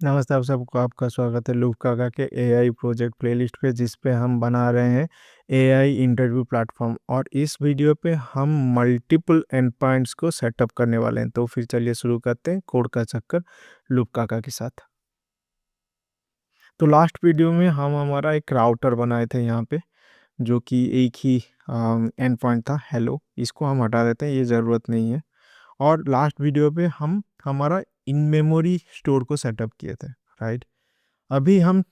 नमस्ते आप सबको, आपका स्वागत है लूप काका के एआई प्रोजेक्ट प्लेलिस्ट पे, जिस पे हम बना रहे हैं एआई इंटरव्यू प्लेटफॉर्म। और इस वीडियो पे हम मल्टीपल एंड पॉइंट्स को सेटअप करने वाले हैं। तो फिर चलिए शुरू करते हैं कोड का चक्कर लूप काका के साथ। तो लास्ट वीडियो में हम हमारा एक राउटर बनाए थे यहाँ पे, जो कि एक ही एंड पॉइंट था हेलो। इसको हम हटा देते हैं, ये ज़रूरत नहीं है। और लास्ट वीडियो पे हम हमारा इन मेमोरी स्टोर को सेटअप किए थे, राइट। अभी हम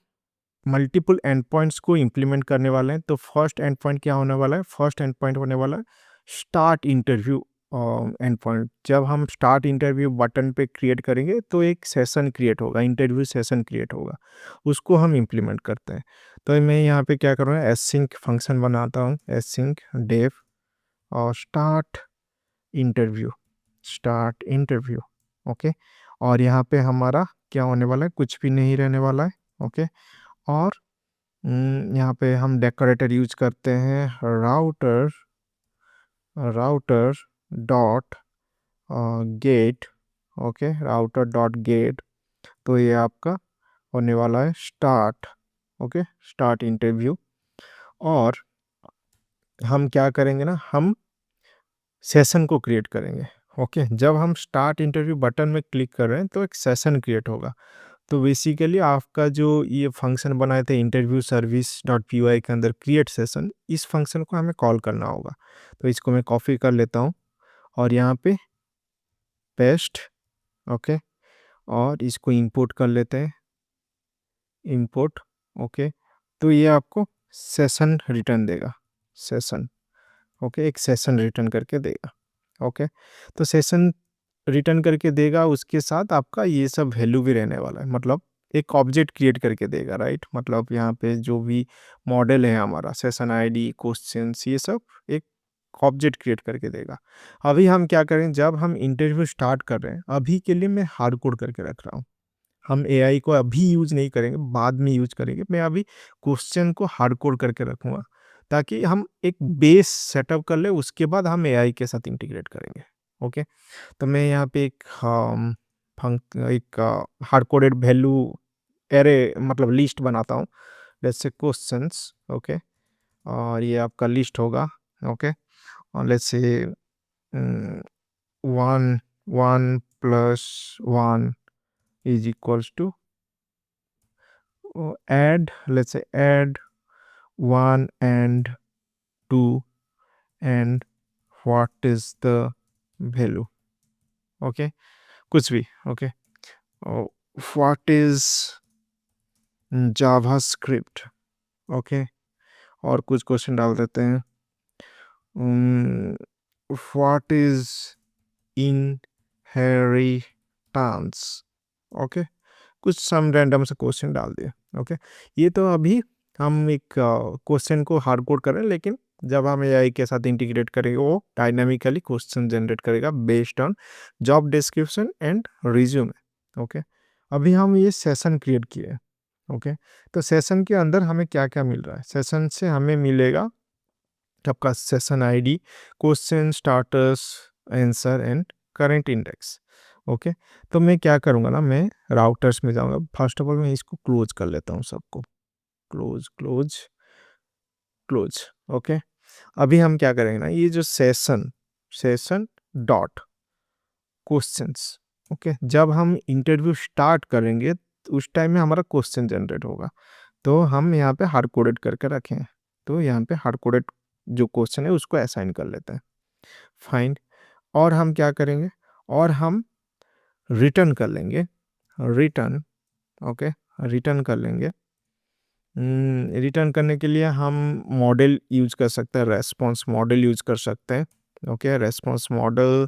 मल्टीपल एंड पॉइंट्स को इम्प्लीमेंट करने वाले हैं। तो फर्स्ट एंड पॉइंट क्या होने वाला है? फर्स्ट एंड पॉइंट होने वाला है स्टार्ट इंटरव्यू एंड पॉइंट। जब हम स्टार्ट इंटरव्यू बटन पे क्रिएट करेंगे तो एक सेशन क्रिएट होगा, इंटरव्यू सेशन क्रिएट होगा, उसको हम इम्प्लीमेंट करते हैं। तो मैं यहाँ पे क्या करूँगा, एसिंक फंक्शन बनाता हूँ, एसिंक डेव और स्टार्ट इंटरव्यू। ओके। और यहाँ पे हमारा क्या होने वाला है? कुछ भी नहीं रहने वाला है। ओके। और यहाँ पे हम डेकोरेटर यूज करते हैं, router dot gate. Okay, router dot gate. तो ये आपका होने वाला है स्टार्ट। Okay, start interview. और हम क्या करेंगे ना, हम सेशन को क्रिएट करेंगे। ओके, जब हम स्टार्ट इंटरव्यू बटन में क्लिक कर रहे हैं तो एक सेशन क्रिएट होगा। तो बेसिकली आपका जो ये फंक्शन बनाए थे interview service dot P Y के अंदर क्रिएट सेशन, इस फंक्शन को हमें कॉल करना होगा। तो इसको मैं कॉपी कर लेता हूँ और यहाँ पे पेस्ट। ओके। और इसको इंपोर्ट कर लेते हैं, इंपोर्ट। ओके। तो ये आपको सेशन रिटर्न देगा, सेशन। ओके, एक सेशन रिटर्न करके देगा। ओके। तो सेशन रिटर्न करके देगा, उसके साथ आपका ये सब वैल्यू भी रहने वाला है, मतलब एक ऑब्जेक्ट क्रिएट करके देगा, राइट। मतलब यहाँ पे जो भी मॉडल है हमारा, सेशन आईडी, क्वेश्चंस, ये सब एक ऑब्जेक्ट क्रिएट करके देगा। अभी हम क्या करें, जब हम इंटरव्यू स्टार्ट कर रहे हैं, अभी के लिए मैं हार्ड कोड करके रख रहा हूँ। हम एआई को अभी यूज नहीं करेंगे, बाद में यूज करेंगे। मैं अभी क्वेश्चन को हार्ड कोड करके रखूँगा, ताकि हम एक बेस सेटअप कर ले, उसके बाद हम एआई के साथ इंटीग्रेट करेंगे। ओके। तो मैं यहाँ पे एक हार्ड कोडेड वैल्यू एरे, मतलब लिस्ट बनाता हूँ, लेट्स से क्वेश्चंस। ओके। और ये आपका लिस्ट होगा। ओके। और let's say 1 is equals to add, let's say add 1 and 2, and what is the value? Okay, कुछ भी। okay, what is javascript? okay, और कुछ क्वेश्चन डाल देते हैं। what is inheritance? okay, कुछ सम रैंडम से क्वेश्चन डाल दिए। ओके। ये तो अभी हम एक क्वेश्चन को हार्ड कोड कर रहे हैं, लेकिन जब हम एआई के साथ इंटीग्रेट करेंगे, वो डायनामिकली क्वेश्चन जनरेट करेगा based on job description and resume. Okay. अभी हम ये सेशन क्रिएट किए। ओके। तो सेशन के अंदर हमें क्या क्या मिल रहा है? सेशन से हमें मिलेगा आपका session ID, question, starters, answer and current index. Okay. तो मैं क्या करूँगा ना, मैं राउटर्स में जाऊँगा। फर्स्ट ऑफ ऑल मैं इसको क्लोज कर लेता हूँ, सबको क्लोज क्लोज क्लोज। ओके। अभी हम क्या करेंगे ना, ये जो सेशन डॉट क्वेश्चंस। ओके, जब हम इंटरव्यू स्टार्ट करेंगे तो उस टाइम में हमारा क्वेश्चन जनरेट होगा। तो हम यहाँ पे हार्ड कोडेड करके रखें। तो यहाँ पे हार्ड कोडेड जो क्वेश्चन है उसको असाइन कर लेते हैं। फाइन। और हम क्या करेंगे, और हम रिटर्न कर लेंगे, रिटर्न। ओके, रिटर्न कर लेंगे। रिटर्न करने के लिए हम मॉडल यूज कर सकते हैं, रेस्पॉन्स मॉडल यूज कर सकते हैं। ओके, रेस्पॉन्स मॉडल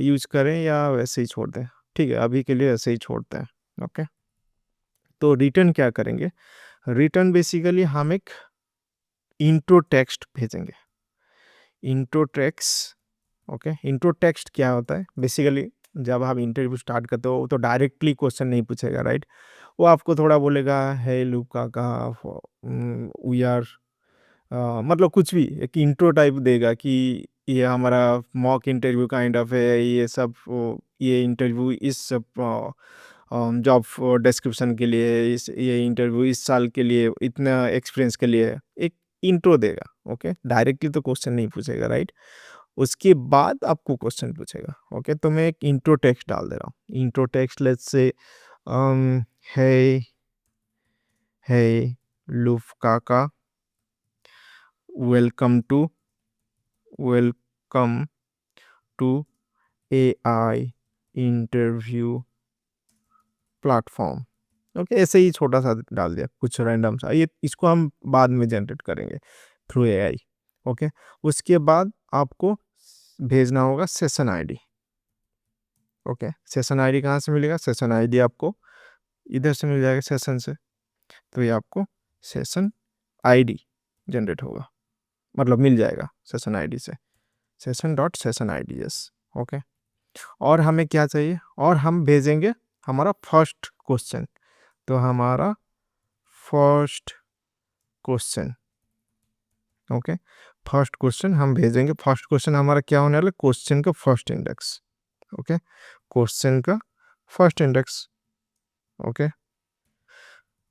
यूज करें या वैसे ही छोड़ दें? ठीक है, अभी के लिए ऐसे ही छोड़ते हैं। ओके। तो रिटर्न क्या करेंगे? रिटर्न बेसिकली हम एक इंट्रो टेक्स्ट भेजेंगे, intro text. Okay, intro text क्या होता है? बेसिकली जब आप इंटरव्यू स्टार्ट करते हो तो डायरेक्टली क्वेश्चन नहीं पूछेगा, राइट। वो आपको थोड़ा बोलेगा, है लूप का वी आर, मतलब कुछ भी एक इंट्रो टाइप देगा कि ये हमारा मॉक इंटरव्यू काइंड ऑफ है, ये सब ये इंटरव्यू इस जॉब डिस्क्रिप्शन के लिए, ये इंटरव्यू इस साल के लिए, इतना एक्सपीरियंस के लिए एक इंट्रो देगा। ओके, डायरेक्टली तो क्वेश्चन नहीं पूछेगा, राइट। उसके बाद आपको क्वेश्चन पूछेगा। ओके, तो मैं एक इंट्रो टेक्स्ट डाल दे रहा हूँ। Intro text let's say hey hey Lufkaka, welcome to welcome to AI interview platform. Okay, ऐसे ही छोटा सा डाल दिया, कुछ रैंडम सा। ये इसको हम बाद में जनरेट करेंगे थ्रू एआई। ओके, उसके बाद आपको भेजना होगा session ID. Okay, session ID कहाँ से मिलेगा? सेशन आईडी आपको इधर से मिल जाएगा सेशन से। तो ये आपको सेशन आईडी जनरेट होगा, मतलब मिल जाएगा सेशन आईडी से, session.session id। Yes, okay. और हमें क्या चाहिए? और हम भेजेंगे हमारा फर्स्ट क्वेश्चन। तो हमारा first question, okay, first question हम भेजेंगे। फर्स्ट क्वेश्चन हमारा क्या होने वाला है? क्वेश्चन का फर्स्ट इंडेक्स। ओके, क्वेश्चन का फर्स्ट इंडेक्स। ओके,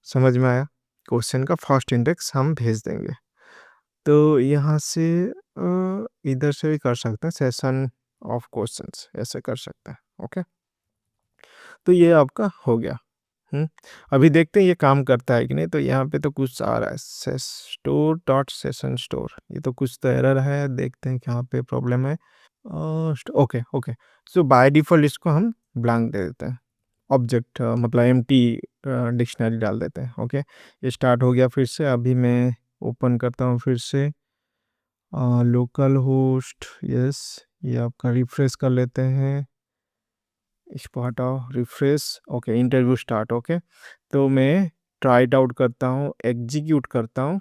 समझ में आया? क्वेश्चन का फर्स्ट इंडेक्स हम भेज देंगे। तो यहाँ से इधर से भी कर सकते हैं, सेशन ऑफ क्वेश्चंस ऐसे कर सकते हैं। ओके, तो ये आपका हो गया। अभी देखते हैं ये काम करता है कि नहीं। तो यहाँ पे तो कुछ आ रहा है, store.session store, ये तो कुछ तो एरर है। देखते हैं कहाँ पे प्रॉब्लम है। Okay okay, so by default इसको हम ब्लैंक दे देते हैं। ऑब्जेक्ट मतलब एम्प्टी डिक्शनरी डाल देते हैं। ओके, ये स्टार्ट हो गया फिर से। अभी मैं ओपन करता हूँ फिर से लोकल होस्ट। यस, ये आपका रिफ्रेश कर लेते हैं। इसको हटाओ, refresh. Okay, interview start. Okay, तो मैं ट्राई इट आउट करता हूँ, एग्जीक्यूट करता हूँ।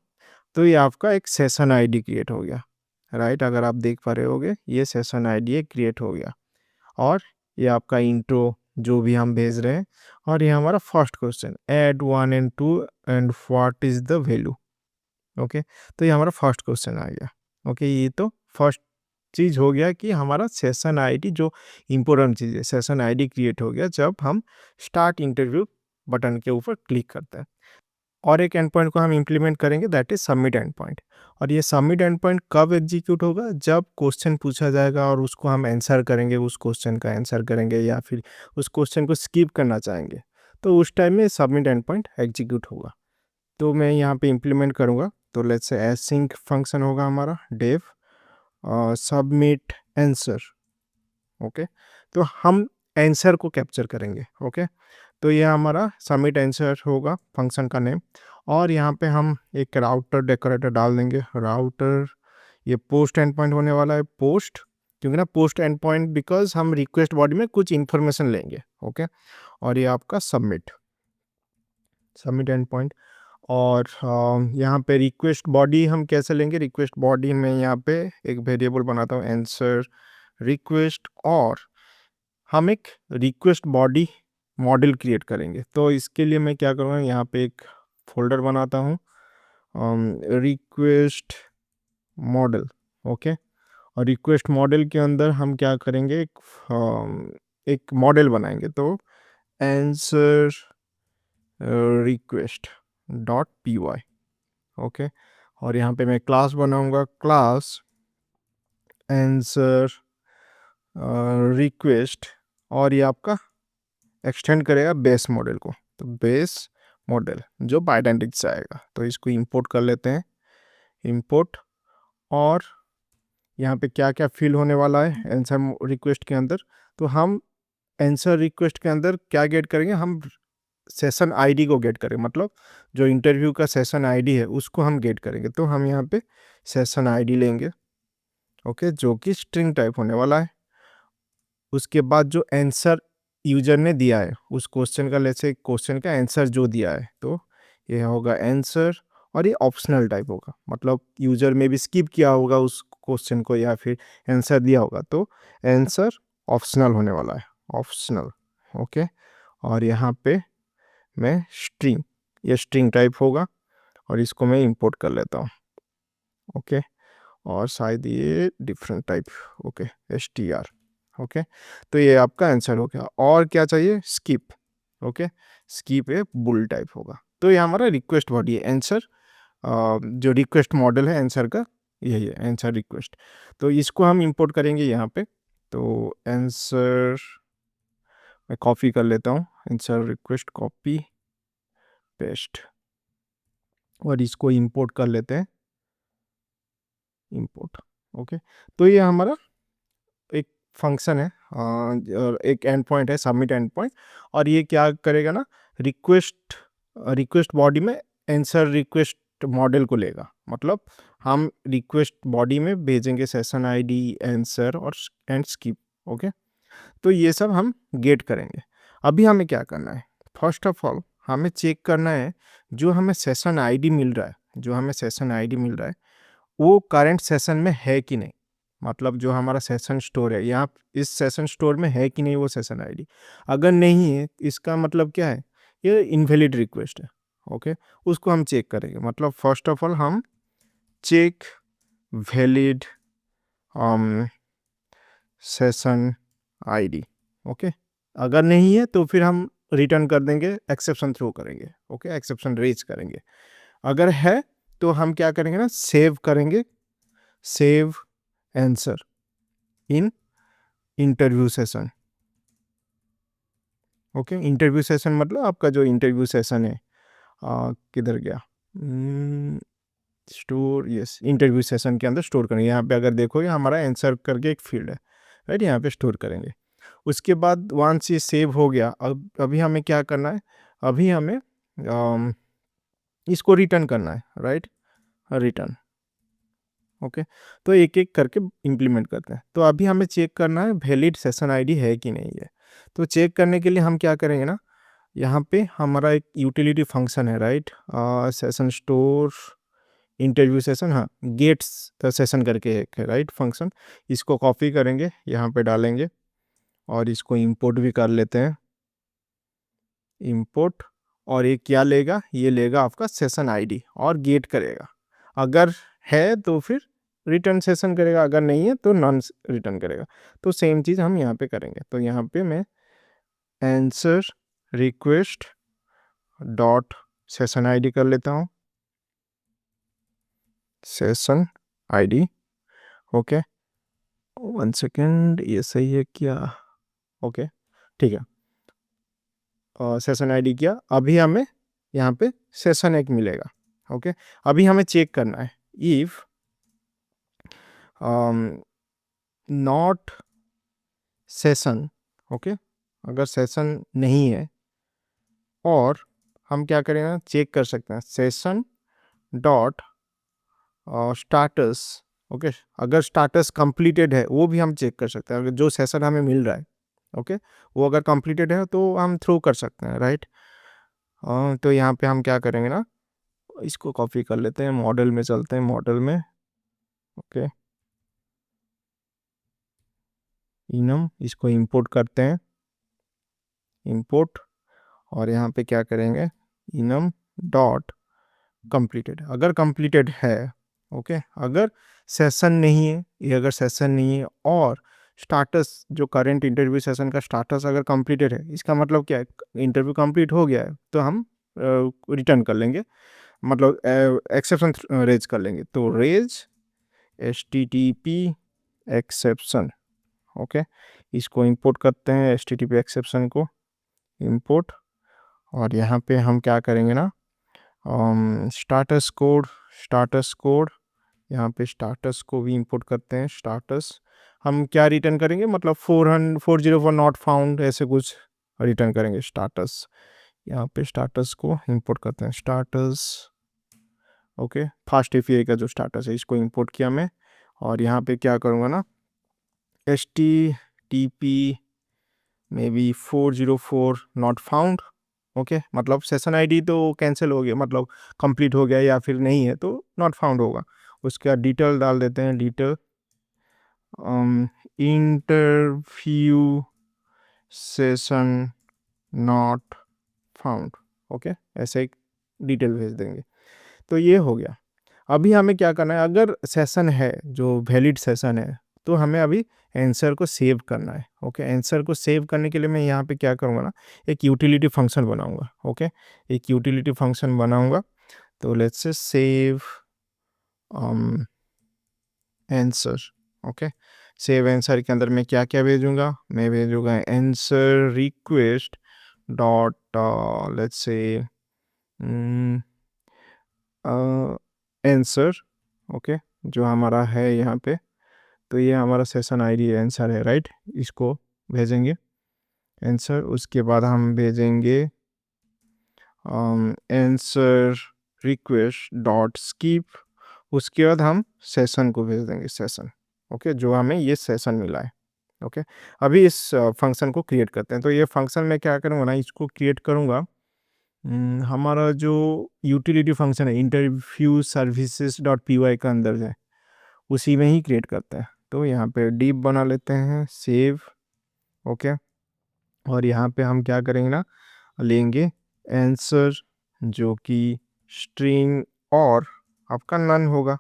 तो ये आपका एक सेशन आईडी क्रिएट हो गया, राइट। अगर आप देख पा रहे होगे, ये सेशन आईडी क्रिएट हो गया। और ये आपका इंट्रो जो भी हम भेज रहे हैं। और ये हमारा first question, add 1 and 2 and what is the value. Okay, तो ये हमारा फर्स्ट क्वेश्चन आ गया। ओके, ये तो फर्स्ट चीज़ हो गया कि हमारा सेशन आईडी जो इम्पोर्टेंट चीज़ है, सेशन आईडी क्रिएट हो गया जब हम स्टार्ट इंटरव्यू बटन के ऊपर क्लिक करते हैं। और एक एंड पॉइंट को हम इम्प्लीमेंट करेंगे, that is submit and point. और ये सबमिट एंड पॉइंट कब एग्जीक्यूट होगा? जब क्वेश्चन पूछा जाएगा और उसको हम आंसर करेंगे, उस क्वेश्चन का आंसर करेंगे, या फिर उस क्वेश्चन को स्किप करना चाहेंगे, तो उस टाइम में सबमिट एंड पॉइंट एग्जीक्यूट होगा। तो मैं यहाँ पे इम्प्लीमेंट करूँगा। तो लेट्स से एसिंक फंक्शन होगा हमारा डेव सबमिट आंसर। ओके, तो हम आंसर को कैप्चर करेंगे। ओके, तो ये हमारा सबमिट आंसर होगा फंक्शन का नेम। और यहाँ पे हम एक राउटर डेकोरेटर डाल देंगे। राउटर, ये पोस्ट एंड पॉइंट होने वाला है, पोस्ट, क्योंकि ना पोस्ट एंड पॉइंट बिकॉज हम रिक्वेस्ट बॉडी में कुछ इन्फॉर्मेशन लेंगे। ओके, और ये आपका सबमिट एंड पॉइंट। और यहाँ पे रिक्वेस्ट बॉडी हम कैसे लेंगे? रिक्वेस्ट बॉडी में यहाँ पे एक वेरिएबल बनाता हूँ, आंसर रिक्वेस्ट। और हम एक रिक्वेस्ट बॉडी मॉडल क्रिएट करेंगे। तो इसके लिए मैं क्या करूँगा, यहाँ पे एक फोल्डर बनाता हूँ, रिक्वेस्ट मॉडल। ओके, और रिक्वेस्ट मॉडल के अंदर हम क्या करेंगे, एक मॉडल बनाएंगे। तो answer request dot P Y. Okay, और यहाँ पे मैं क्लास बनाऊंगा, क्लास आंसर रिक्वेस्ट। और ये आपका एक्सटेंड करेगा बेस मॉडल को। तो बेस मॉडल जो बाइडेंटिक से आएगा, तो इसको इंपोर्ट कर लेते हैं, इंपोर्ट। और यहाँ पे क्या क्या फिल होने वाला है आंसर रिक्वेस्ट के अंदर? तो हम आंसर रिक्वेस्ट के अंदर क्या गेट करेंगे? हम सेशन आईडी को गेट करेंगे, मतलब जो इंटरव्यू का सेशन आईडी है उसको हम गेट करेंगे। तो हम यहाँ पे सेशन आईडी लेंगे। ओके, जो कि स्ट्रिंग टाइप होने वाला है। उसके बाद जो आंसर यूजर ने दिया है उस क्वेश्चन का, जैसे क्वेश्चन का आंसर जो दिया है, तो ये होगा आंसर। और ये ऑप्शनल टाइप होगा, मतलब यूजर में भी स्किप किया होगा उस क्वेश्चन को या फिर आंसर दिया होगा, तो आंसर ऑप्शनल होने वाला है, ऑप्शनल। ओके, और यहाँ पे मैं स्ट्रिंग, ये स्ट्रिंग टाइप होगा। और इसको मैं इंपोर्ट कर लेता हूँ। ओके, और शायद ये different type. Okay, str। Okay, तो ये आपका आंसर हो गया। और क्या चाहिए? स्किप। ओके, स्कीप ए बुल टाइप होगा। तो ये हमारा रिक्वेस्ट बॉडी है, आंसर जो रिक्वेस्ट मॉडल है आंसर का यही है, आंसर रिक्वेस्ट। तो इसको हम इंपोर्ट करेंगे यहाँ पे। तो आंसर मैं कॉपी कर लेता हूँ, आंसर रिक्वेस्ट कॉपी पेस्ट, और इसको इंपोर्ट कर लेते हैं, इंपोर्ट। ओके, तो ये हमारा एक फंक्शन है और एक एंड पॉइंट है, सबमिट एंड पॉइंट। और ये क्या करेगा ना, रिक्वेस्ट रिक्वेस्ट बॉडी में आंसर रिक्वेस्ट मॉडल को लेगा। मतलब हम रिक्वेस्ट बॉडी में भेजेंगे सेशन आईडी, आंसर और एंड स्किप। ओके, तो ये सब हम गेट करेंगे। अभी हमें क्या करना है, फर्स्ट ऑफ ऑल हमें चेक करना है जो हमें सेशन आईडी मिल रहा है, जो हमें सेशन आईडी मिल रहा है वो करंट सेशन में है कि नहीं। मतलब जो हमारा सेशन स्टोर है, यहाँ इस सेशन स्टोर में है कि नहीं वो सेशन आईडी। अगर नहीं है इसका मतलब क्या है, ये इनवैलिड रिक्वेस्ट है। ओके, उसको हम चेक करेंगे। मतलब फर्स्ट ऑफ ऑल हम check valid session ID. Okay, अगर नहीं है तो फिर हम रिटर्न कर देंगे, एक्सेप्शन थ्रो करेंगे। ओके, एक्सेप्शन रेज करेंगे। अगर है तो हम क्या करेंगे ना, सेव करेंगे, save answer in interview session. Okay, interview session मतलब आपका जो इंटरव्यू सेशन है, किधर गया, स्टोर, यस, इंटरव्यू सेशन के अंदर स्टोर करेंगे। यहाँ पे अगर देखोगे हमारा आंसर करके एक फील्ड है, राइट, यहाँ पे स्टोर करेंगे। उसके बाद वंस ये सेव हो गया, अब अभी हमें क्या करना है, अभी हमें इसको रिटर्न करना है, राइट, रिटर्न। ओके, तो एक एक करके इम्प्लीमेंट करते हैं। तो अभी हमें चेक करना है वैलिड सेशन आईडी है कि नहीं है। तो चेक करने के लिए हम क्या करेंगे ना, यहाँ पे हमारा एक यूटिलिटी फंक्शन है, right, session store interview session, हाँ, गेट्स सेशन करके एक है, राइट, फंक्शन। इसको कॉपी करेंगे, यहाँ पे डालेंगे और इसको इंपोर्ट भी कर लेते हैं, इंपोर्ट। और ये क्या लेगा, ये लेगा आपका सेशन आईडी और गेट करेगा। अगर है तो फिर रिटर्न सेशन करेगा, अगर नहीं है तो नॉन रिटर्न करेगा। तो सेम चीज़ हम यहाँ पे करेंगे। तो यहाँ पे मैं answer request dot session ID कर लेता हूँ, session ID. Okay, one second, ये सही है क्या, ओके, ठीक है, सेशन आईडी किया। अभी हमें यहाँ पे सेशन एक मिलेगा। ओके, अभी हमें चेक करना है इफ नॉट सेशन। ओके, अगर सेशन नहीं है, और हम क्या करेंगे, चेक कर सकते हैं सेशन डॉट स्टाटस। ओके, अगर स्टाटस कंप्लीटेड है वो भी हम चेक कर सकते हैं। अगर जो सेशन हमें मिल रहा है, ओके, वो अगर कंप्लीटेड है तो हम थ्रो कर सकते हैं, राइट। तो यहाँ पे हम क्या करेंगे ना, इसको कॉपी कर लेते हैं, मॉडल में चलते हैं, मॉडल में। ओके, इनम, इसको इंपोर्ट करते हैं, इंपोर्ट। और यहाँ पे क्या करेंगे, इनम डॉट कंप्लीटेड। अगर कंप्लीटेड है, ओके, अगर सेशन नहीं है, ये अगर सेशन नहीं है और स्टाटस जो करंट इंटरव्यू सेशन का स्टाटस अगर कंप्लीटेड है, इसका मतलब क्या है, इंटरव्यू कंप्लीट हो गया है, तो हम रिटर्न कर लेंगे, मतलब एक्सेप्शन रेज कर लेंगे। तो रेज HTTP एक्सेप्शन। ओके, इसको इंपोर्ट करते हैं, HTTP एक्सेप्शन को इंपोर्ट। और यहाँ पे हम क्या करेंगे ना, स्टाटस कोड, स्टाटस कोड, यहाँ पे स्टाटस को भी इंपोर्ट करते हैं। स्टाटस हम क्या रिटर्न करेंगे, मतलब 404 नॉट फाउंड, ऐसे कुछ रिटर्न करेंगे स्टाटस। यहाँ पे स्टाटस को इंपोर्ट करते हैं, स्टाटस। ओके, फास्ट API का जो स्टाटस है इसको इंपोर्ट किया मैं। और यहाँ पे क्या करूँगा ना, HTTP may be 404 not found. Okay, मतलब सेशन आईडी तो कैंसिल हो गया, मतलब कंप्लीट हो गया या फिर नहीं है तो नॉट फाउंड होगा। उसके बाद डिटेल डाल देते हैं, detail interview session not found. Okay, ऐसे एक डिटेल भेज देंगे। तो ये हो गया। अभी हमें क्या करना है, अगर सेशन है जो वैलिड सेशन है तो हमें अभी आंसर को सेव करना है। ओके, आंसर को सेव करने के लिए मैं यहाँ पे क्या करूँगा ना, एक यूटिलिटी फंक्शन बनाऊँगा। ओके, एक यूटिलिटी फंक्शन बनाऊँगा। तो let's say save answer. Okay, save answer के अंदर मैं क्या क्या भेजूँगा, मैं भेजूँगा answer request dot let's say answer. Okay, जो हमारा है यहाँ पे, तो ये हमारा सेशन आईडी आंसर है, राइट। इसको भेजेंगे आंसर। उसके बाद हम भेजेंगे आंसर रिक्वेस्ट डॉट स्कीप। उसके बाद हम सेशन को भेज देंगे, सेशन। ओके, जो हमें ये सेशन मिला है। ओके, अभी इस फंक्शन को क्रिएट करते हैं। तो ये फंक्शन मैं क्या करूँगा ना, इसको क्रिएट करूँगा हमारा जो यूटिलिटी फंक्शन है interview services dot P Y का अंदर है, उसी में ही क्रिएट करते हैं। तो यहाँ पे डीप बना लेते हैं, सेव। ओके, और यहाँ पे हम क्या करेंगे ना, लेंगे आंसर जो कि स्ट्रिंग और आपका नन होगा।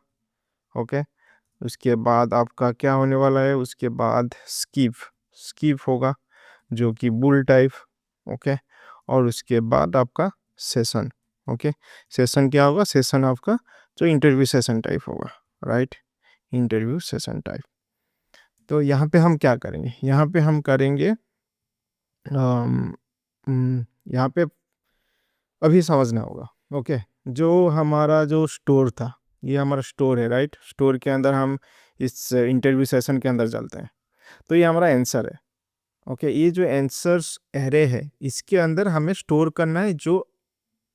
ओके, उसके बाद आपका क्या होने वाला है, उसके बाद स्कीप होगा जो कि बुल टाइप। ओके, और उसके बाद आपका सेशन। ओके, सेशन क्या होगा, सेशन आपका जो इंटरव्यू सेशन टाइप होगा, राइट, इंटरव्यू सेशन टाइप। तो यहाँ पे हम क्या करेंगे, यहाँ पे हम करेंगे यहाँ पे अभी समझना होगा। ओके, जो हमारा जो स्टोर था, ये हमारा स्टोर है, राइट। स्टोर के अंदर हम इस इंटरव्यू सेशन के अंदर चलते हैं। तो ये हमारा आंसर है। ओके, ये जो आंसर्स एरे है, इसके अंदर हमें स्टोर करना है जो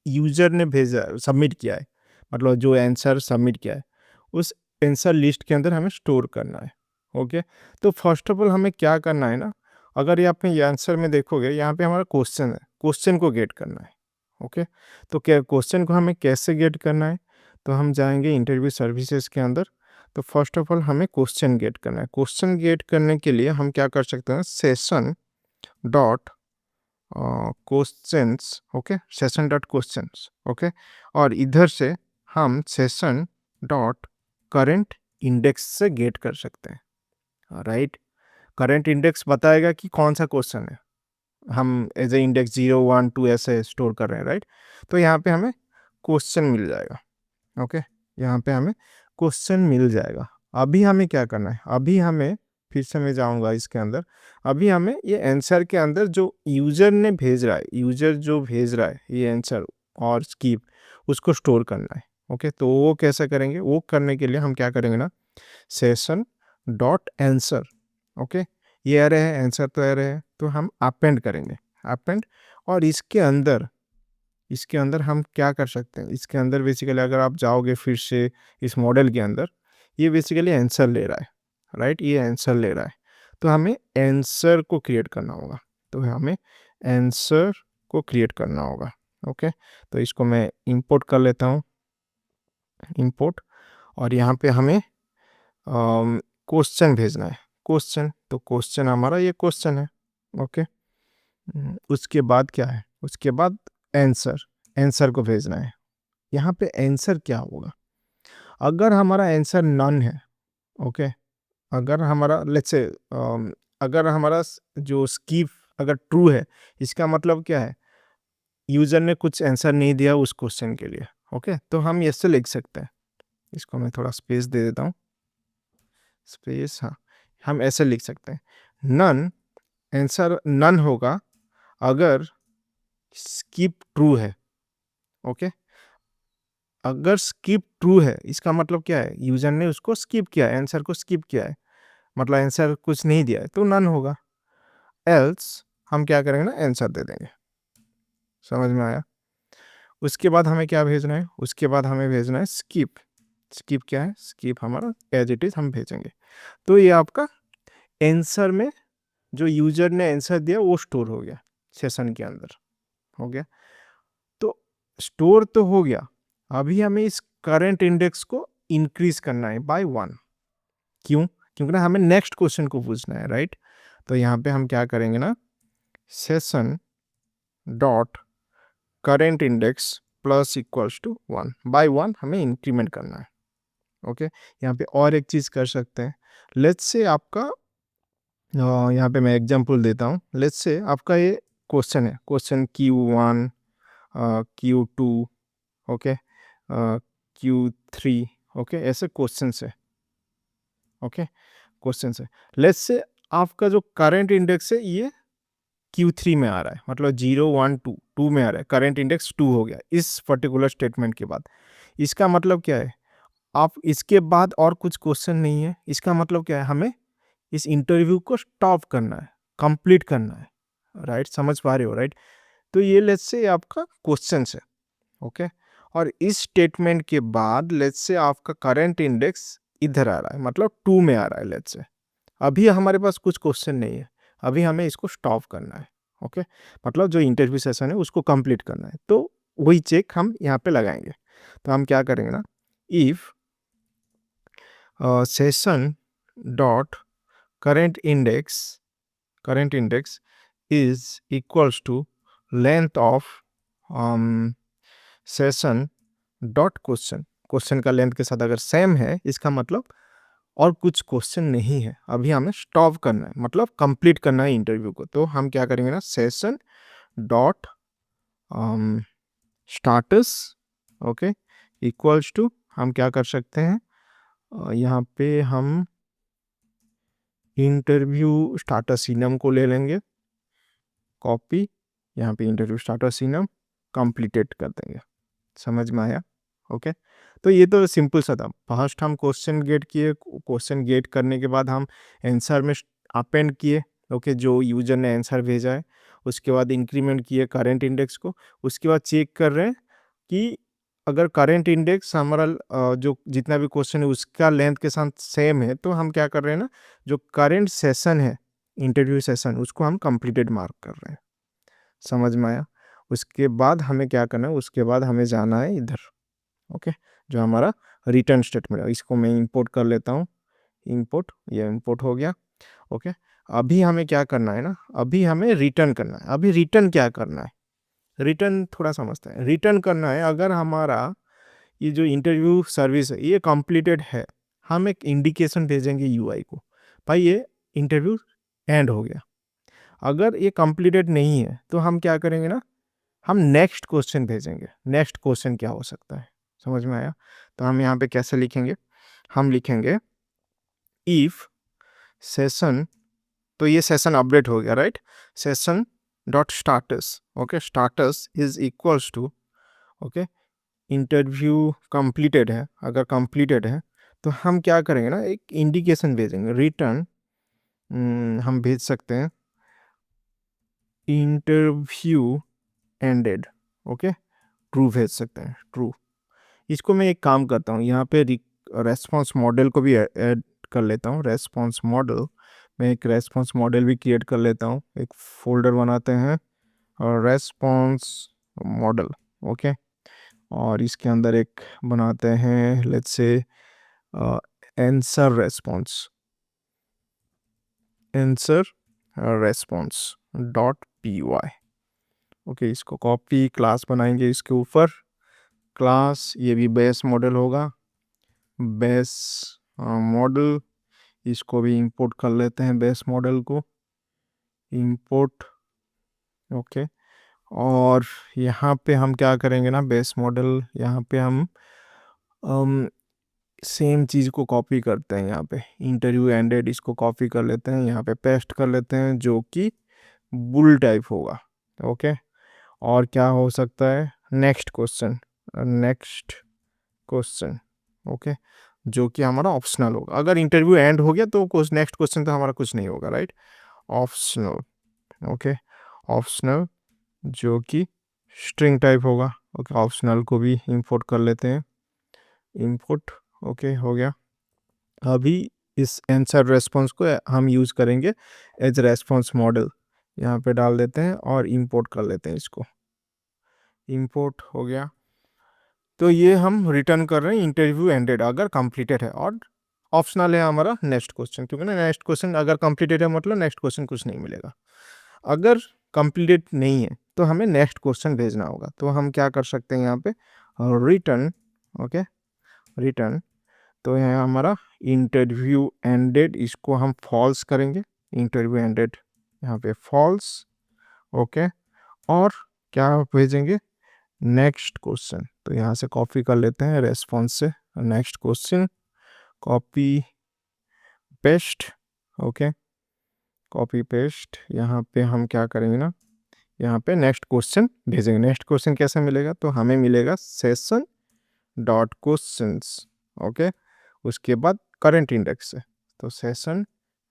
यूजर ने भेजा, सबमिट किया है, मतलब जो आंसर सबमिट किया है, उस आंसर लिस्ट के अंदर हमें स्टोर करना है। ओके, तो फर्स्ट ऑफ ऑल हमें क्या करना है ना, अगर ये आप आंसर में देखोगे, यहाँ पे हमारा क्वेश्चन है, क्वेश्चन को गेट करना है। ओके, तो क्या क्वेश्चन को हमें कैसे गेट करना है, तो हम जाएंगे इंटरव्यू सर्विसेज के अंदर। तो फर्स्ट ऑफ ऑल हमें क्वेश्चन गेट करना है। क्वेश्चन गेट करने के लिए हम क्या कर सकते हैं, session dot questions. Okay, session dot questions. Okay, और इधर से हम सेशन डॉट करेंट इंडेक्स से गेट कर सकते हैं, राइट। करेंट इंडेक्स बताएगा कि कौन सा क्वेश्चन है, हम एज ए इंडेक्स 0 1 2 ऐसे स्टोर कर रहे हैं, राइट। तो यहाँ पे हमें क्वेश्चन मिल जाएगा। ओके, यहाँ पे हमें क्वेश्चन मिल जाएगा। अभी हमें क्या करना है, अभी हमें फिर से मैं जाऊँगा इसके अंदर। अभी हमें ये आंसर के अंदर जो यूज़र ने भेज रहा है, यूज़र जो भेज रहा है ये आंसर और स्कीप, उसको स्टोर करना है। ओके, तो वो कैसे करेंगे, वो करने के लिए हम क्या करेंगे ना, सेशन डॉट आंसर। ओके, ये एरे है, आंसर तो एरे है, तो हम अपेंड करेंगे, अपेंड। और इसके अंदर हम क्या कर सकते हैं, इसके अंदर बेसिकली अगर आप जाओगे फिर से इस मॉडल के अंदर, ये बेसिकली आंसर ले रहा है, राइट, ये आंसर ले रहा है। तो हमें आंसर को क्रिएट करना होगा, तो हमें आंसर को क्रिएट करना होगा। ओके, तो इसको मैं इंपोर्ट कर लेता हूँ, इंपोर्ट। और यहाँ पे हमें क्वेश्चन भेजना है, क्वेश्चन। तो क्वेश्चन हमारा ये क्वेश्चन है। ओके, उसके बाद क्या है, उसके बाद आंसर, आंसर को भेजना है। यहाँ पे आंसर क्या होगा, अगर हमारा आंसर नन है। ओके, अगर हमारा लेट्स से अगर हमारा जो स्कीप अगर ट्रू है, इसका मतलब क्या है, यूजर ने कुछ आंसर नहीं दिया उस क्वेश्चन के लिए। ओके, तो हम ऐसे लिख सकते हैं, इसको मैं थोड़ा स्पेस दे देता हूँ, स्पेस, हाँ, हम ऐसे लिख सकते हैं, नन, आंसर नन होगा अगर स्कीप ट्रू है। ओके, अगर स्किप ट्रू है, इसका मतलब क्या है, यूजर ने उसको स्किप किया है, आंसर को स्किप किया है, मतलब आंसर कुछ नहीं दिया है, तो नन होगा। एल्स हम क्या करेंगे ना, आंसर दे देंगे। समझ में आया। उसके बाद हमें क्या भेजना है, उसके बाद हमें भेजना है स्किप। स्किप क्या है, स्किप हमारा एज इट इज हम भेजेंगे। तो ये आपका आंसर में जो यूजर ने आंसर दिया वो स्टोर हो गया सेशन के अंदर, हो गया। तो स्टोर तो हो गया, अभी हमें इस करंट इंडेक्स को इंक्रीज करना है बाय 1। क्यों, क्योंकि ना हमें नेक्स्ट क्वेश्चन को पूछना है, राइट। तो यहाँ पे हम क्या करेंगे ना, session dot current index plus equals to 1 by 1 हमें इंक्रीमेंट करना है। ओके, यहाँ पे और एक चीज़ कर सकते हैं। लेट्स से आपका यहाँ पे मैं एग्जांपल देता हूँ। लेट्स से आपका ये क्वेश्चन है, question Q1, Q2, okay, Q3, okay, ऐसे क्वेश्चंस है। ओके, क्वेश्चंस है। लेट्स से आपका जो करंट इंडेक्स है ये Q3 में आ रहा है, मतलब 0 1 2 2 में आ रहा है, करंट इंडेक्स 2 हो गया इस पर्टिकुलर स्टेटमेंट के बाद। इसका मतलब क्या है, आप इसके बाद और कुछ क्वेश्चन नहीं है, इसका मतलब क्या है, हमें इस इंटरव्यू को स्टॉप करना है, कंप्लीट करना है, राइट? समझ पा रहे हो, राइट? तो ये लेट्स से आपका क्वेश्चन है, ओके, और इस स्टेटमेंट के बाद लेट्स से आपका करंट इंडेक्स इधर आ रहा है, मतलब 2 में आ रहा है। लेट्स से अभी हमारे पास कुछ क्वेश्चन नहीं है, अभी हमें इसको स्टॉप करना है, ओके, मतलब जो इंटरव्यू सेशन है उसको कंप्लीट करना है। तो वही चेक हम यहाँ पे लगाएंगे। तो हम क्या करेंगे ना, if session dot current index is equals to length of session dot question का लेंथ के साथ अगर सेम है, इसका मतलब और कुछ क्वेश्चन नहीं है, अभी हमें स्टॉप करना है, मतलब कंप्लीट करना है इंटरव्यू को। तो हम क्या करेंगे ना, session dot status, okay, equals to, हम क्या कर सकते हैं, यहाँ पे हम इंटरव्यू स्टाटस सीनम को ले लेंगे, कॉपी, यहाँ पे इंटरव्यू स्टाटस सीनम कंप्लीटेड कर देंगे। समझ में आया? ओके, तो ये तो सिंपल सा था। फर्स्ट हम क्वेश्चन गेट किए, क्वेश्चन गेट करने के बाद हम आंसर में अपेंड किए, ओके, जो यूजर ने आंसर भेजा है, उसके बाद इंक्रीमेंट किए करंट इंडेक्स को, उसके बाद चेक कर रहे हैं कि अगर करंट इंडेक्स हमारा जो जितना भी क्वेश्चन है उसका लेंथ के साथ सेम है, तो हम क्या कर रहे हैं ना, जो करंट सेशन है इंटरव्यू सेशन, उसको हम कंप्लीटेड मार्क कर रहे हैं। समझ में आया? उसके बाद हमें क्या करना है, उसके बाद हमें जाना है इधर, ओके, जो हमारा रिटर्न स्टेटमेंट है, इसको मैं इंपोर्ट कर लेता हूँ। इंपोर्ट, ये इंपोर्ट हो गया, ओके। अभी हमें क्या करना है ना, अभी हमें रिटर्न करना है। अभी रिटर्न क्या करना है, रिटर्न थोड़ा समझते हैं। रिटर्न करना है, अगर हमारा ये जो इंटरव्यू सर्विस है ये कंप्लीटेड है, हम एक इंडिकेशन भेजेंगे यूआई को, भाई ये इंटरव्यू एंड हो गया। अगर ये कंप्लीटेड नहीं है तो हम क्या करेंगे ना, हम नेक्स्ट क्वेश्चन भेजेंगे। नेक्स्ट क्वेश्चन क्या हो सकता है, समझ में आया? तो हम यहाँ पे कैसे लिखेंगे, हम लिखेंगे इफ सेशन, तो ये सेशन अपडेट हो गया, right? Session dot status, okay, status is equals to, okay, interview completed है। अगर कंप्लीटेड है तो हम क्या करेंगे ना, एक इंडिकेशन भेजेंगे, रिटर्न, हम भेज सकते हैं इंटरव्यू एंडेड, ओके, ट्रू भेज सकते हैं, ट्रू। इसको मैं एक काम करता हूँ, यहाँ पे रेस्पॉन्स मॉडल को भी ऐड कर लेता हूँ। रेस्पॉन्स मॉडल, मैं एक रेस्पॉन्स मॉडल भी क्रिएट कर लेता हूँ। एक फोल्डर बनाते हैं और रेस्पॉन्स मॉडल, ओके, और इसके अंदर एक बनाते हैं, let's say answer response, answer response dot py, okay. इसको कॉपी, क्लास बनाएंगे इसके ऊपर, क्लास, ये भी बेस मॉडल होगा, बेस मॉडल, इसको भी इंपोर्ट कर लेते हैं, बेस मॉडल को इंपोर्ट, ओके। और यहाँ पे हम क्या करेंगे ना, बेस मॉडल, यहाँ पे हम सेम चीज़ को कॉपी करते हैं, यहाँ पे इंटरव्यू एंडेड, इसको कॉपी कर लेते हैं, यहाँ पे पेस्ट कर लेते हैं, जो कि बुल टाइप होगा, ओके। और क्या हो सकता है, next question, next question, okay, जो कि हमारा ऑप्शनल होगा। अगर इंटरव्यू एंड हो गया तो नेक्स्ट क्वेश्चन तो हमारा कुछ नहीं होगा, राइट? ऑप्शनल, ओके, ऑप्शनल, जो कि स्ट्रिंग टाइप होगा, ओके। ऑप्शनल को भी इंपोर्ट कर लेते हैं, इंपोर्ट, ओके, हो गया। अभी इस आंसर रेस्पॉन्स को हम यूज़ करेंगे एज रेस्पॉन्स मॉडल, यहाँ पे डाल देते हैं और इंपोर्ट कर लेते हैं इसको, इंपोर्ट हो गया। तो ये हम रिटर्न कर रहे हैं इंटरव्यू एंडेड अगर कंप्लीटेड है, और ऑप्शनल है हमारा नेक्स्ट क्वेश्चन, क्योंकि ना नेक्स्ट क्वेश्चन अगर कंप्लीटेड है मतलब नेक्स्ट क्वेश्चन कुछ नहीं मिलेगा। अगर कंप्लीटेड नहीं है तो हमें नेक्स्ट क्वेश्चन भेजना होगा। तो हम क्या कर सकते हैं यहाँ पे, रिटर्न, ओके, रिटर्न, तो यहाँ हमारा इंटरव्यू एंडेड, इसको हम फॉल्स करेंगे, इंटरव्यू एंडेड यहाँ पे फॉल्स। ओके, और क्या भेजेंगे, नेक्स्ट क्वेश्चन। तो यहाँ से कॉपी कर लेते हैं रेस्पॉन्स से, next question, copy paste. Okay, copy paste, यहाँ पे हम क्या करेंगे ना, यहाँ पे नेक्स्ट क्वेश्चन भेजेंगे। नेक्स्ट क्वेश्चन कैसे मिलेगा, तो हमें मिलेगा सेशन डॉट क्वेश्चंस। ओके, उसके बाद करंट इंडेक्स से, तो सेशन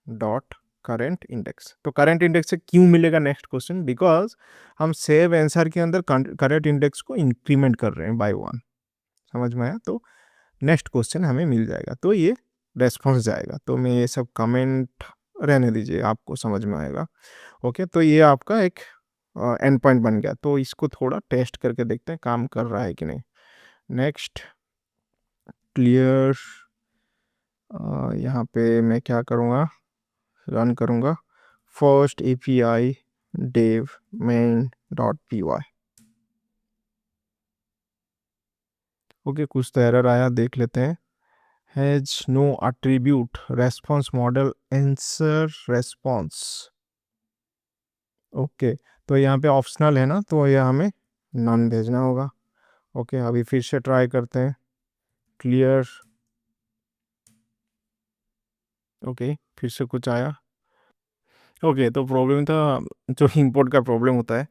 डॉट करंट इंडेक्स। तो करंट इंडेक्स से क्यों मिलेगा नेक्स्ट क्वेश्चन, बिकॉज हम सेव आंसर के अंदर करंट इंडेक्स को इंक्रीमेंट कर रहे हैं बाय 1, समझ में आया। तो नेक्स्ट क्वेश्चन हमें मिल जाएगा, तो ये रेस्पॉन्स जाएगा। तो मैं ये सब कमेंट रहने दीजिए, आपको समझ में आएगा। ओके, तो ये आपका एक एंड पॉइंट बन गया। तो इसको थोड़ा टेस्ट करके देखते हैं काम कर रहा है कि नहीं। नेक्स्ट क्लियर, यहाँ पे मैं क्या करूँगा, रन करूँगा first API dev main.py। Okay, कुछ तो एरर आया, देख लेते हैं। Has no attribute response model answer response। Okay, तो यहाँ पे ऑप्शनल है ना, तो ये हमें नन भेजना होगा। ओके, अभी फिर से ट्राई करते हैं, क्लियर। ओके, फिर से कुछ आया। ओके, तो प्रॉब्लम था जो इंपोर्ट का प्रॉब्लम होता है,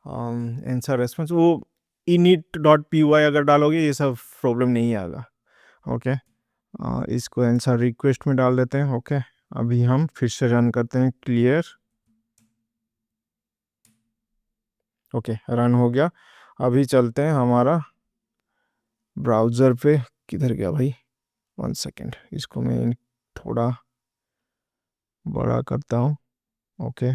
आंसर रेस्पॉन्स, वो init.py अगर डालोगे ये सब प्रॉब्लम नहीं आएगा। ओके, इसको आंसर रिक्वेस्ट में डाल देते हैं। ओके, अभी हम फिर से रन करते हैं, क्लियर। ओके, रन हो गया। अभी चलते हैं हमारा ब्राउज़र पे, किधर गया भाई, 1 सेकेंड, इसको मैं थोड़ा बड़ा करता हूँ। ओके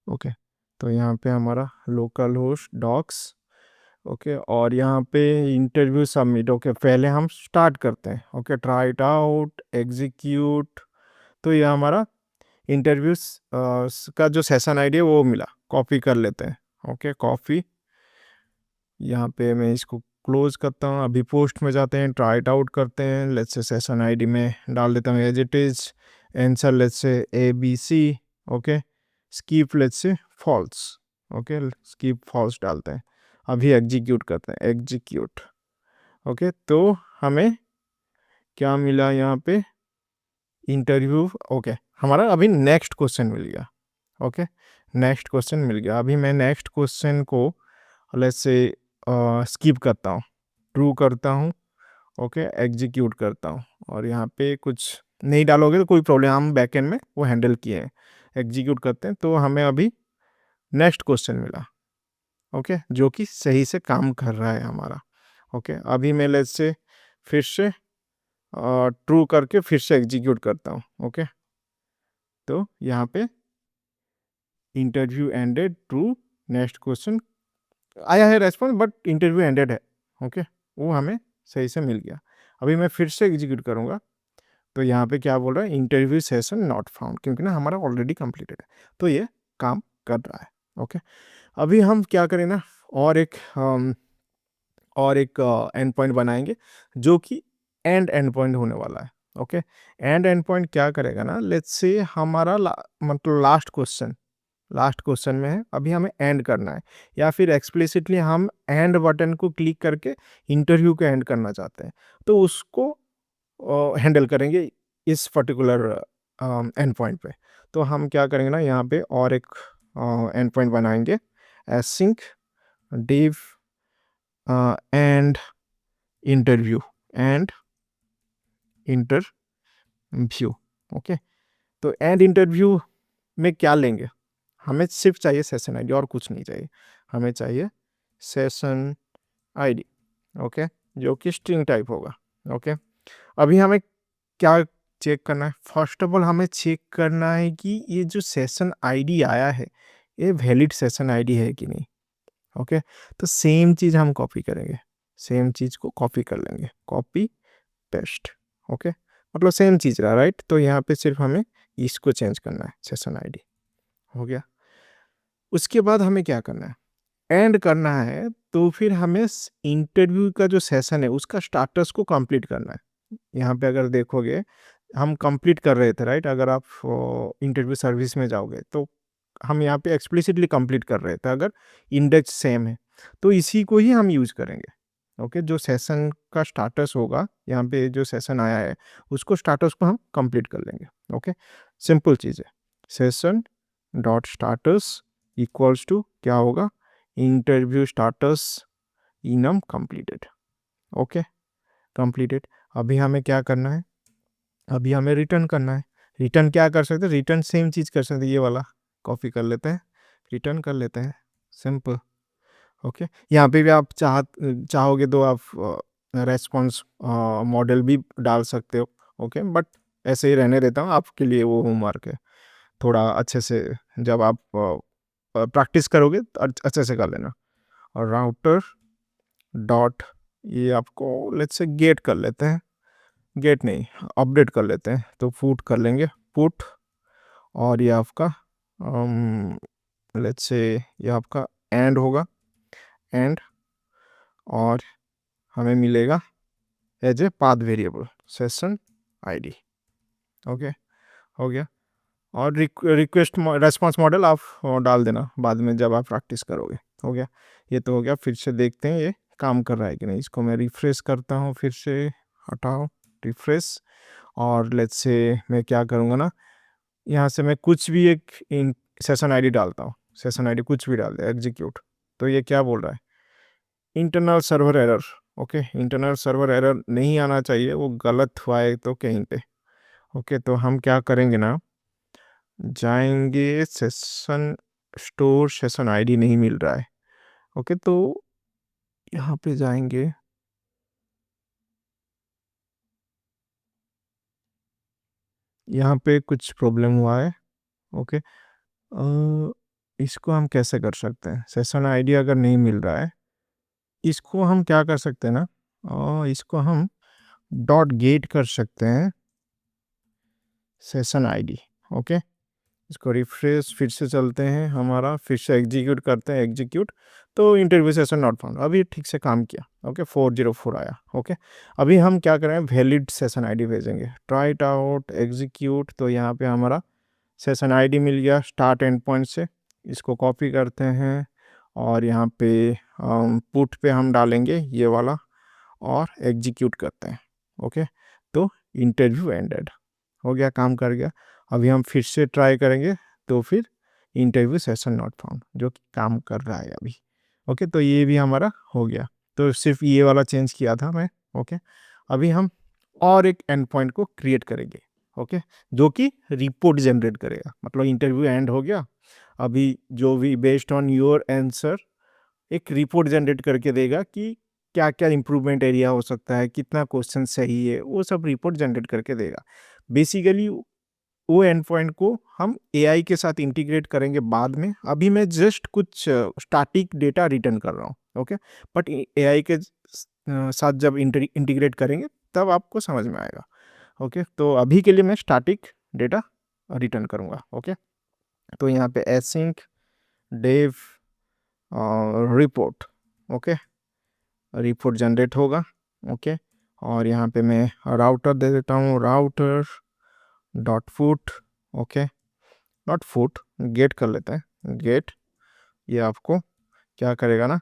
ओके, तो यहाँ पे हमारा लोकल होस्ट डॉक्स। ओके, और यहाँ पे इंटरव्यू सबमिट। ओके, पहले हम स्टार्ट करते हैं। Okay, try it out, execute. तो ये हमारा इंटरव्यूज का जो सेशन आईडी है वो मिला, कॉपी कर लेते हैं। ओके, कॉपी, यहाँ पे मैं इसको क्लोज करता हूँ। अभी पोस्ट में जाते हैं, ट्राई इट आउट करते हैं। लेट्स से सेशन आईडी में डाल देता हूँ as it is, answer let's say ABC। Okay, skip let's say false. Okay, skip false डालते हैं। अभी एग्जीक्यूट करते हैं, एग्जीक्यूट। ओके, तो हमें क्या मिला यहाँ पे, इंटरव्यू। ओके, हमारा अभी नेक्स्ट क्वेश्चन मिल गया। ओके, नेक्स्ट क्वेश्चन मिल गया। अभी मैं नेक्स्ट क्वेश्चन को लेट्स से स्किप करता हूँ, ट्रू करता हूँ। ओके, एग्जीक्यूट करता हूँ, और यहाँ पे कुछ नहीं डालोगे तो कोई प्रॉब्लम, हम बैकएंड में वो हैंडल किए हैं। एग्जीक्यूट करते हैं, तो हमें अभी नेक्स्ट क्वेश्चन मिला। ओके, जो कि सही से काम कर रहा है हमारा। ओके, अभी मैं लेट्स से फिर से ट्रू करके फिर से एग्जीक्यूट करता हूँ। ओके, तो यहाँ पे interview ended, true, next question आया है रेस्पॉन्स, बट इंटरव्यू एंडेड है। ओके, वो हमें सही से मिल गया। अभी मैं फिर से एग्जीक्यूट करूँगा, तो यहाँ पे क्या बोल रहा है, इंटरव्यू सेशन नॉट फाउंड, क्योंकि ना हमारा ऑलरेडी कंप्लीटेड है, तो ये काम कर रहा है। ओके, अभी हम क्या करें ना, और एक एंड पॉइंट बनाएंगे जो कि एंड पॉइंट होने वाला है। ओके, एंड पॉइंट क्या करेगा ना, लेट्स से हमारा मतलब लास्ट क्वेश्चन में है, अभी हमें एंड करना है, या फिर एक्सप्लिसिटली हम एंड बटन को क्लिक करके इंटरव्यू को एंड करना चाहते हैं, तो उसको हैंडल करेंगे इस पर्टिकुलर एंड पॉइंट पे। तो हम क्या करेंगे ना, यहाँ पे और एक एंड पॉइंट बनाएंगे, async div and interview and interview। Okay, तो एंड इंटरव्यू में क्या लेंगे, हमें सिर्फ चाहिए सेशन आईडी, और कुछ नहीं चाहिए। हमें चाहिए सेशन आईडी। ओके, जो कि स्ट्रिंग टाइप होगा। ओके, अभी हमें क्या चेक करना है, फर्स्ट ऑफ ऑल हमें चेक करना है कि ये जो सेशन आईडी आया है ये वैलिड सेशन आईडी है कि नहीं। ओके, तो सेम चीज़ हम कॉपी करेंगे, सेम चीज़ को कॉपी कर लेंगे, कॉपी पेस्ट। ओके, मतलब सेम चीज़ रहा, राइट। तो यहाँ पे सिर्फ हमें इसको चेंज करना है, सेशन आईडी हो गया। उसके बाद हमें क्या करना है, एंड करना है, तो फिर हमें इंटरव्यू का जो सेशन है उसका स्टाटस को कंप्लीट करना है। यहाँ पे अगर देखोगे हम कंप्लीट कर रहे थे, राइट? अगर आप इंटरव्यू सर्विस में जाओगे तो हम यहाँ पे एक्सप्लिसिटली कंप्लीट कर रहे थे, अगर इंडेक्स सेम है तो इसी को ही हम यूज़ करेंगे। ओके, जो सेशन का स्टाटस होगा, यहाँ पे जो सेशन आया है उसको स्टाटस को हम कंप्लीट कर लेंगे। ओके, सिंपल चीज़ है। Session dot status equals to क्या होगा, interview status enum completed. Okay, completed. अभी हमें क्या करना है, अभी हमें रिटर्न करना है। रिटर्न क्या कर सकते हैं, रिटर्न सेम चीज़ कर सकते हैं, ये वाला कॉपी कर लेते हैं, रिटर्न कर लेते हैं, सिंपल। ओके, यहाँ पे भी आप चाहोगे तो आप रेस्पॉन्स मॉडल भी डाल सकते हो। ओके, बट ऐसे ही रहने देता हूँ आपके लिए, वो होमवर्क है, थोड़ा अच्छे से जब आप प्रैक्टिस करोगे तो अच्छे से कर लेना। और राउटर डॉट, ये आपको लेट्स से गेट कर लेते हैं, गेट नहीं, अपडेट कर लेते हैं, तो पुट कर लेंगे, पुट। और ये आपका लेट्स से ये आपका एंड होगा, एंड। और हमें मिलेगा as a path variable session ID. Okay, हो गया। और रिक्वेस्ट रेस्पॉन्स मॉडल आप डाल देना बाद में जब आप प्रैक्टिस करोगे। हो गया, ये तो हो गया। फिर से देखते हैं ये काम कर रहा है कि नहीं। इसको मैं रिफ्रेश करता हूँ, फिर से हटाओ, रिफ्रेश। और लेट्स से मैं क्या करूँगा ना, यहाँ से मैं कुछ भी एक सेशन आईडी डालता हूँ, सेशन आईडी कुछ भी डाल दे, एग्जीक्यूट। तो ये क्या बोल रहा है, internal server error. Okay, internal server error नहीं आना चाहिए, वो गलत हुआ है तो कहीं पे। ओके, तो हम क्या करेंगे ना, जाएंगे सेशन स्टोर, सेशन आईडी नहीं मिल रहा है। ओके, तो यहाँ पे जाएंगे, यहाँ पे कुछ प्रॉब्लम हुआ है। ओके, इसको हम कैसे कर सकते हैं, सेशन आईडी अगर नहीं मिल रहा है, इसको हम क्या कर सकते हैं ना, इसको हम डॉट गेट कर सकते हैं सेशन आईडी। ओके, इसको रिफ्रेश फिर से चलते हैं, हमारा फिर से एग्जीक्यूट करते हैं, एग्जीक्यूट। तो इंटरव्यू सेशन नॉट फाउंड, अभी ठीक से काम किया। ओके, 404 आया। ओके, अभी हम क्या करें, वैलिड सेशन आईडी भेजेंगे, ट्राई इट आउट, एग्जीक्यूट। तो यहाँ पे हमारा सेशन आईडी मिल गया स्टार्ट एंड पॉइंट से। इसको कॉपी करते हैं और यहाँ पे पुट पे हम डालेंगे ये वाला और एग्जीक्यूट करते हैं। ओके, तो इंटरव्यू एंडेड, हो गया, काम कर गया। अभी हम फिर से ट्राई करेंगे, तो फिर इंटरव्यू सेशन नॉट फाउंड, जो कि काम कर रहा है अभी। ओके, तो ये भी हमारा हो गया। तो सिर्फ ये वाला चेंज किया था मैं। ओके, अभी हम और एक एंड पॉइंट को क्रिएट करेंगे। ओके, जो कि रिपोर्ट जनरेट करेगा, मतलब इंटरव्यू एंड हो गया, अभी जो भी बेस्ड ऑन योर आंसर एक रिपोर्ट जनरेट करके देगा कि क्या क्या इम्प्रूवमेंट एरिया हो सकता है, कितना क्वेश्चन सही है, वो सब रिपोर्ट जनरेट करके देगा। बेसिकली वो एंड पॉइंट को हम एआई के साथ इंटीग्रेट करेंगे बाद में। अभी मैं जस्ट कुछ स्टैटिक डेटा रिटर्न कर रहा हूँ। ओके, बट एआई के साथ जब इंटीग्रेट करेंगे तब आपको समझ में आएगा। ओके, तो अभी के लिए मैं स्टैटिक डेटा रिटर्न करूँगा। ओके, तो यहाँ पे async def report, okay, report generate होगा। ओके, और यहाँ पे मैं राउटर दे देता हूँ, router dot put. Okay, not put, get कर लेते हैं, गेट। ये आपको क्या करेगा ना,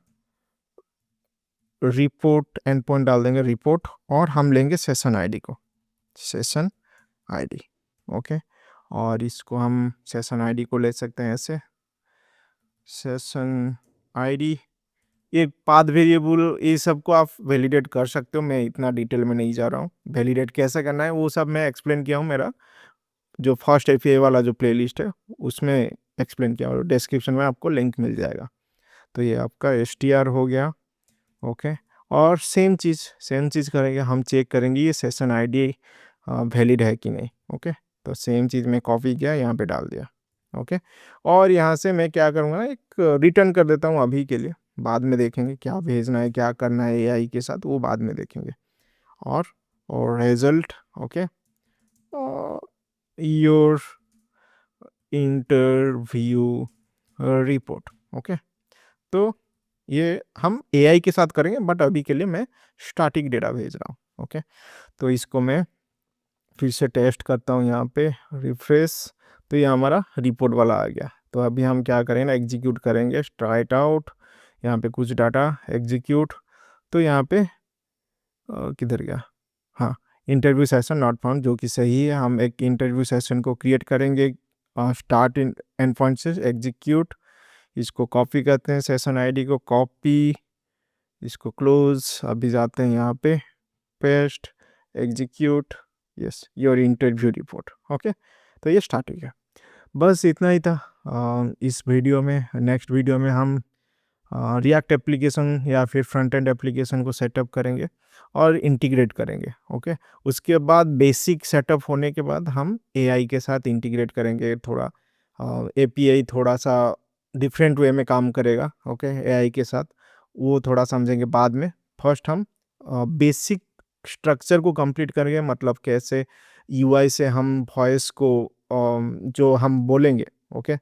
रिपोर्ट एंड पॉइंट डाल देंगे, रिपोर्ट। और हम लेंगे सेशन आईडी को, सेशन आईडी। ओके, और इसको हम सेशन आईडी को ले सकते हैं ऐसे, सेशन आईडी। ये पाथ वेरिएबल, ये सब को आप वैलिडेट कर सकते हो, मैं इतना डिटेल में नहीं जा रहा हूँ। वैलिडेट कैसे करना है वो सब मैं एक्सप्लेन किया हूँ, मेरा जो फर्स्ट एफए वाला जो प्लेलिस्ट है उसमें एक्सप्लेन किया, और डिस्क्रिप्शन में आपको लिंक मिल जाएगा। तो ये आपका एसटीआर हो गया। ओके, और सेम चीज़ करेंगे, हम चेक करेंगे ये सेशन आईडी वैलिड है कि नहीं। ओके, तो सेम चीज़ मैं कॉपी किया, यहाँ पे डाल दिया। ओके, और यहाँ से मैं क्या करूँगा ना, एक रिटर्न कर देता हूँ अभी के लिए, बाद में देखेंगे क्या भेजना है, क्या करना है एआई के साथ, वो बाद में देखेंगे। और result, okay, your interview report. Okay, तो ये हम एआई के साथ करेंगे, बट अभी के लिए मैं स्टैटिक डेटा भेज रहा हूँ। ओके, तो इसको मैं फिर से टेस्ट करता हूँ, यहाँ पे रिफ्रेश, तो ये हमारा रिपोर्ट वाला आ गया। तो अभी हम क्या करेंगे ना, एग्जीक्यूट करेंगे, ट्राई इट आउट, यहाँ पे कुछ डाटा एग्जीक्यूट, तो यहाँ पे किधर गया, हाँ, इंटरव्यू सेशन नॉट फाउंड, जो कि सही है। हम एक इंटरव्यू सेशन को क्रिएट करेंगे, स्टार्ट इन एंड पॉइंट से एग्जीक्यूट, इसको कॉपी करते हैं, सेशन आईडी को कॉपी, इसको क्लोज, अभी जाते हैं यहाँ पे paste, execute, yes, your interview report. Okay, तो ये स्टार्ट हो गया। बस इतना ही था इस वीडियो में। नेक्स्ट वीडियो में हम रिएक्ट एप्लीकेशन या फिर फ्रंट एंड एप्लीकेशन को सेटअप करेंगे और इंटीग्रेट करेंगे। ओके, उसके बाद बेसिक सेटअप होने के बाद हम एआई के साथ इंटीग्रेट करेंगे। थोड़ा एपीआई थोड़ा सा डिफरेंट वे में काम करेगा। ओके, एआई के साथ वो थोड़ा समझेंगे बाद में। फर्स्ट हम बेसिक स्ट्रक्चर को कंप्लीट करेंगे, मतलब कैसे यूआई से हम वॉइस को जो हम बोलेंगे, ओके,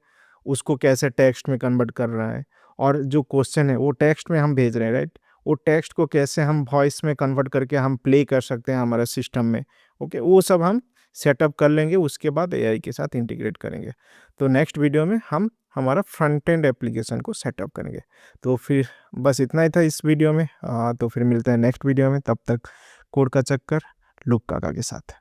उसको कैसे टेक्स्ट में कन्वर्ट कर रहा है, और जो क्वेश्चन है वो टेक्स्ट में हम भेज रहे हैं, राइट, वो टेक्स्ट को कैसे हम वॉइस में कन्वर्ट करके हम प्ले कर सकते हैं हमारे सिस्टम में। ओके, वो सब हम सेटअप कर लेंगे, उसके बाद एआई के साथ इंटीग्रेट करेंगे। तो नेक्स्ट वीडियो में हम हमारा फ्रंट एंड एप्लीकेशन को सेटअप करेंगे। तो फिर बस इतना ही था इस वीडियो में। तो फिर मिलते हैं नेक्स्ट वीडियो में, तब तक कोड का चक्कर लूप काका के साथ।